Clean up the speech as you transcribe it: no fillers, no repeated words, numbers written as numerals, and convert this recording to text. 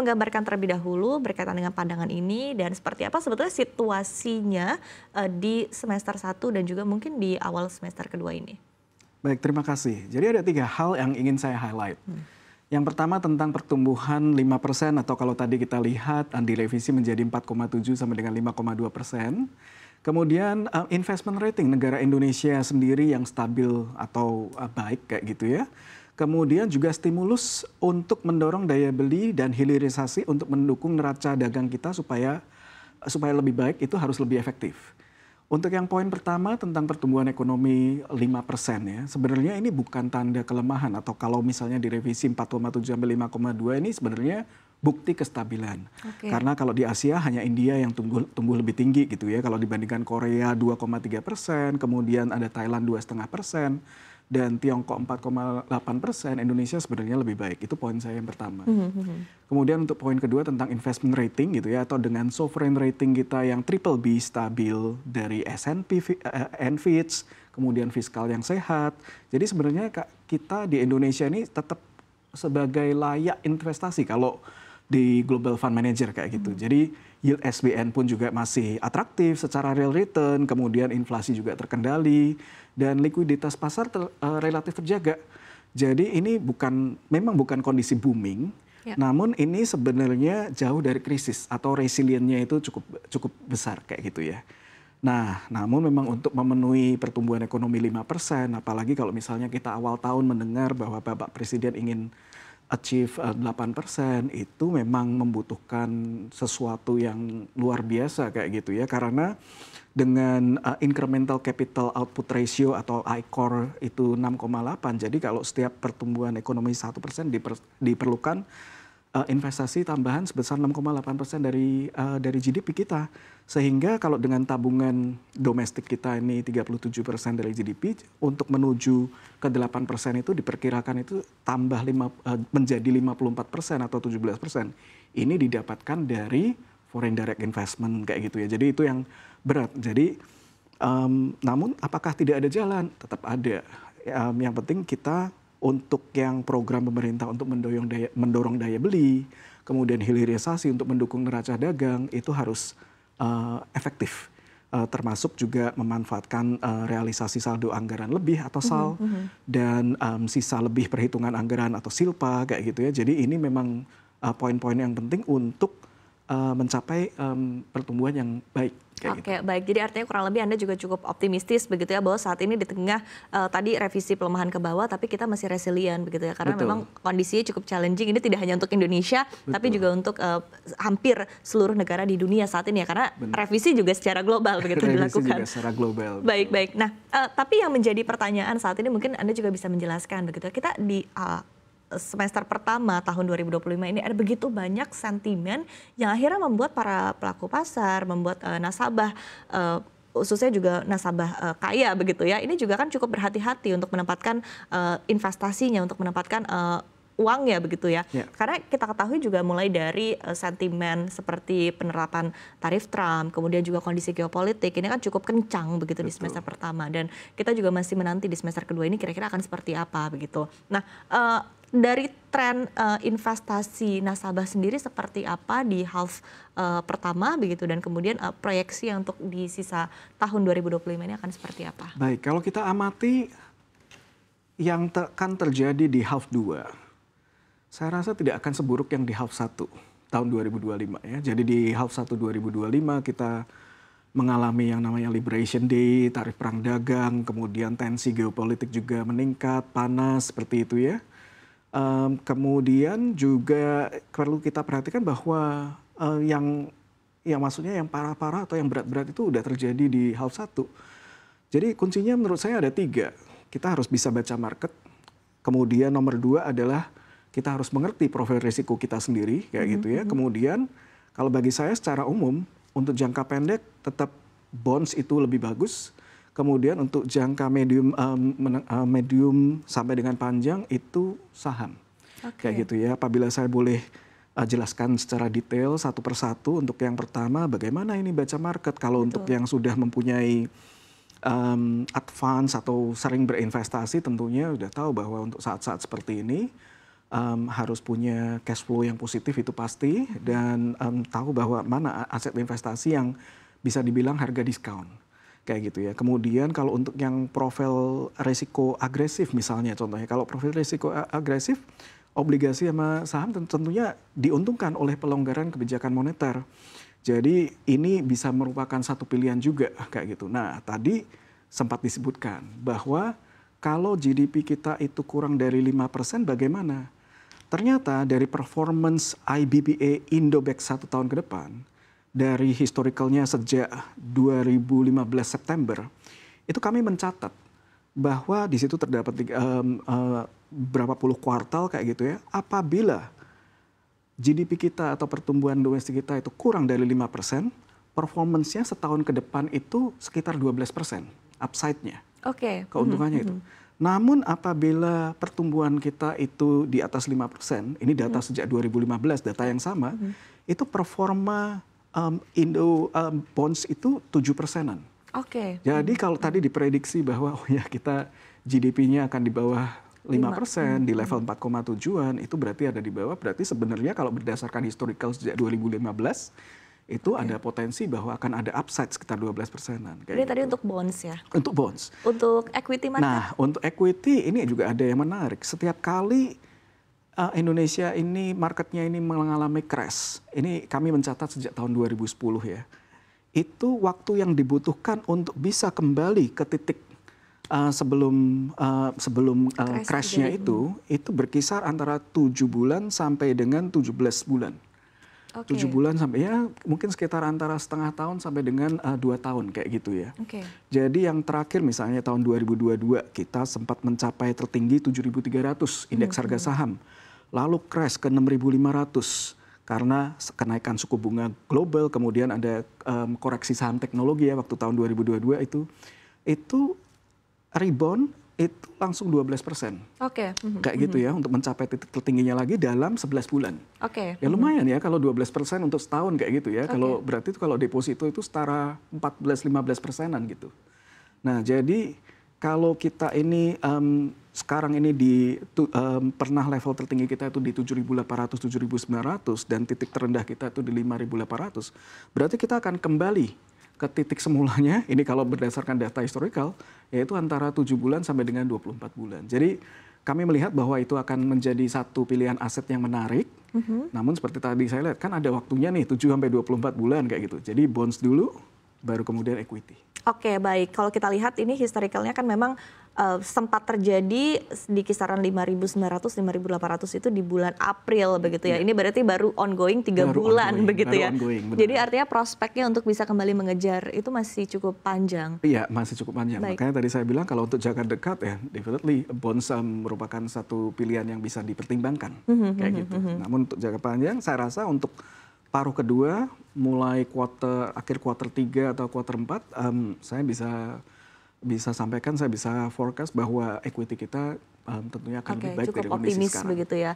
menggambarkan terlebih dahulu berkaitan dengan pandangan ini dan seperti apa sebetulnya situasinya di semester 1 dan juga mungkin di awal semester kedua ini? Baik, terima kasih. Jadi ada 3 hal yang ingin saya highlight. Yang pertama tentang pertumbuhan 5% atau kalau tadi kita lihat direvisi menjadi 4,7 sampai dengan 5,2%. Kemudian investment rating negara Indonesia sendiri yang stabil atau baik kayak gitu ya. Kemudian juga stimulus untuk mendorong daya beli dan hilirisasi untuk mendukung neraca dagang kita supaya lebih baik itu harus lebih efektif. Untuk yang poin pertama tentang pertumbuhan ekonomi 5% ya, sebenarnya ini bukan tanda kelemahan atau kalau misalnya direvisi 4,7 sampai 5,2 ini sebenarnya bukti kestabilan. Karena kalau di Asia hanya India yang tumbuh lebih tinggi gitu ya. Kalau dibandingkan Korea 2,3%, kemudian ada Thailand 2,5%, dan Tiongkok 4,8%, Indonesia sebenarnya lebih baik. Itu poin saya yang pertama. Kemudian untuk poin kedua tentang investment rating gitu ya, atau dengan sovereign rating kita yang triple B stabil dari S&P and Fitch, kemudian fiskal yang sehat. Jadi sebenarnya kita di Indonesia ini tetap sebagai layak investasi kalau di Global Fund Manager kayak gitu. Jadi yield SBN pun juga masih atraktif secara real return, kemudian inflasi juga terkendali, dan likuiditas pasar relatif terjaga. Jadi ini memang bukan kondisi booming, namun ini sebenarnya jauh dari krisis atau resiliennya itu cukup besar kayak gitu ya. Nah, namun memang untuk memenuhi pertumbuhan ekonomi 5%, apalagi kalau misalnya kita awal tahun mendengar bahwa Bapak Presiden ingin achieve 8%, itu memang membutuhkan sesuatu yang luar biasa kayak gitu ya. Karena dengan incremental capital output ratio atau ICOR itu 6,8, jadi kalau setiap pertumbuhan ekonomi 1% diperlukan investasi tambahan sebesar 6,8% dari GDP kita. Sehingga kalau dengan tabungan domestik kita ini 37% dari GDP, untuk menuju ke 8% itu diperkirakan itu tambah menjadi 54% atau 17%. Ini didapatkan dari foreign direct investment kayak gitu ya. Jadi itu yang berat. Jadi namun apakah tidak ada jalan? Tetap ada. Yang penting kita untuk yang program pemerintah untuk mendorong daya beli, kemudian hilirisasi untuk mendukung neraca dagang itu harus efektif, termasuk juga memanfaatkan realisasi saldo anggaran lebih atau SAL dan sisa lebih perhitungan anggaran atau silpa kayak gitu ya. Jadi ini memang poin-poin yang penting untuk mencapai pertumbuhan yang baik. Oke, baik. Jadi artinya kurang lebih Anda juga cukup optimistis begitu ya bahwa saat ini di tengah tadi revisi pelemahan ke bawah, tapi kita masih resilient begitu ya. Karena memang kondisinya cukup challenging. Ini tidak hanya untuk Indonesia, tapi juga untuk hampir seluruh negara di dunia saat ini ya. Karena revisi juga secara global begitu dilakukan. Juga secara global. Baik. Nah, tapi yang menjadi pertanyaan saat ini mungkin Anda juga bisa menjelaskan begitu. Kita di semester pertama tahun 2025 ini ada begitu banyak sentimen yang akhirnya membuat para pelaku pasar, membuat nasabah, khususnya juga nasabah kaya begitu ya, ini juga kan cukup berhati-hati untuk menempatkan investasinya, untuk menempatkan uangnya begitu ya. Karena kita ketahui juga mulai dari sentimen seperti penerapan tarif Trump, kemudian juga kondisi geopolitik, ini kan cukup kencang begitu di semester pertama. Dan kita juga masih menanti di semester kedua ini kira-kira akan seperti apa begitu. Nah, dari tren investasi nasabah sendiri seperti apa di half pertama begitu, dan kemudian proyeksi untuk di sisa tahun 2025 ini akan seperti apa? Baik, kalau kita amati yang akan terjadi di half 2, saya rasa tidak akan seburuk yang di half 1 tahun 2025 ya. Jadi di half 1 2025 kita mengalami yang namanya Liberation Day, tarif perang dagang, kemudian tensi geopolitik juga meningkat, panas seperti itu ya. Kemudian juga perlu kita perhatikan bahwa yang maksudnya yang parah-parah atau yang berat-berat itu udah terjadi di half 1. Jadi kuncinya menurut saya ada 3. Kita harus bisa baca market. Kemudian nomor 2 adalah kita harus mengerti profil risiko kita sendiri kayak gitu ya. Kemudian kalau bagi saya secara umum untuk jangka pendek tetap bonds itu lebih bagus. Kemudian untuk jangka medium sampai dengan panjang itu saham. Kayak gitu ya. Apabila saya boleh jelaskan secara detail satu persatu, untuk yang pertama bagaimana ini baca market. Kalau untuk yang sudah mempunyai advance atau sering berinvestasi tentunya sudah tahu bahwa untuk saat-saat seperti ini harus punya cash flow yang positif itu pasti, dan tahu bahwa mana aset investasi yang bisa dibilang harga diskon. Kayak gitu ya. Kemudian kalau untuk yang profil risiko agresif misalnya contohnya, kalau profil risiko agresif, obligasi sama saham tentunya diuntungkan oleh pelonggaran kebijakan moneter. Jadi ini bisa merupakan satu pilihan juga kayak gitu. Nah, tadi sempat disebutkan bahwa kalau GDP kita itu kurang dari 5% bagaimana? Ternyata dari performance IBBA Indobex 1 tahun ke depan, dari historicalnya sejak 2015 September, itu kami mencatat bahwa di situ terdapat berapa puluh kuartal kayak gitu ya, apabila GDP kita atau pertumbuhan domestik kita itu kurang dari 5%, performance-nya setahun ke depan itu sekitar 12%, upside-nya, keuntungannya itu. Namun apabila pertumbuhan kita itu di atas 5%, ini data sejak 2015, data yang sama, itu performa Indo bonds itu 7%-an. Jadi kalau tadi diprediksi bahwa kita GDP-nya akan di bawah 5%, di level 4,7-an, itu berarti ada di bawah. Berarti sebenarnya kalau berdasarkan historical sejak 2015, itu ada potensi bahwa akan ada upside sekitar 12%-an. Jadi tadi untuk bonds ya? Untuk bonds. Untuk equity market? Nah, untuk equity ini juga ada yang menarik. Setiap kali Indonesia ini marketnya ini mengalami crash, ini kami mencatat sejak tahun 2010 ya, itu waktu yang dibutuhkan untuk bisa kembali ke titik sebelum crashnya itu berkisar antara 7 bulan sampai dengan 17 bulan. 7 bulan sampai ya mungkin sekitar antara setengah tahun sampai dengan 2 tahun kayak gitu ya. Jadi yang terakhir misalnya tahun 2022 kita sempat mencapai tertinggi 7.300 indeks harga saham. Lalu crash ke 6.500 karena kenaikan suku bunga global, kemudian ada koreksi saham teknologi ya waktu tahun 2022 itu rebound itu langsung 12%. Kayak gitu ya, untuk mencapai titik tertingginya lagi dalam 11 bulan. Ya lumayan ya kalau 12% untuk setahun kayak gitu ya. Kalau berarti itu kalau deposito itu setara 14-15%-an gitu. Nah, jadi kalau kita ini sekarang ini pernah level tertinggi kita itu di 7.800, 7.900 dan titik terendah kita itu di 5.800, berarti kita akan kembali ke titik semulanya, ini kalau berdasarkan data historical, yaitu antara 7 bulan sampai dengan 24 bulan. Jadi kami melihat bahwa itu akan menjadi satu pilihan aset yang menarik, namun seperti tadi saya lihat, kan ada waktunya nih 7 sampai 24 bulan kayak gitu. Jadi bonds dulu, baru kemudian equity. Baik. Kalau kita lihat ini historicalnya kan memang sempat terjadi di kisaran 5.900, 5.800 itu di bulan April begitu ya. Ini berarti baru ongoing 3 bulan begitu ya. Jadi artinya prospeknya untuk bisa kembali mengejar itu masih cukup panjang. Iya, masih cukup panjang. Makanya tadi saya bilang kalau untuk jangka dekat ya, definitely bonds merupakan satu pilihan yang bisa dipertimbangkan kayak gitu. Namun untuk jangka panjang saya rasa untuk paruh kedua mulai akhir kuartal 3 atau kuartal 4 saya bisa sampaikan, saya bisa forecast bahwa equity kita tentunya akan lebih baik dari kondisi sekarang. Cukup optimis begitu ya.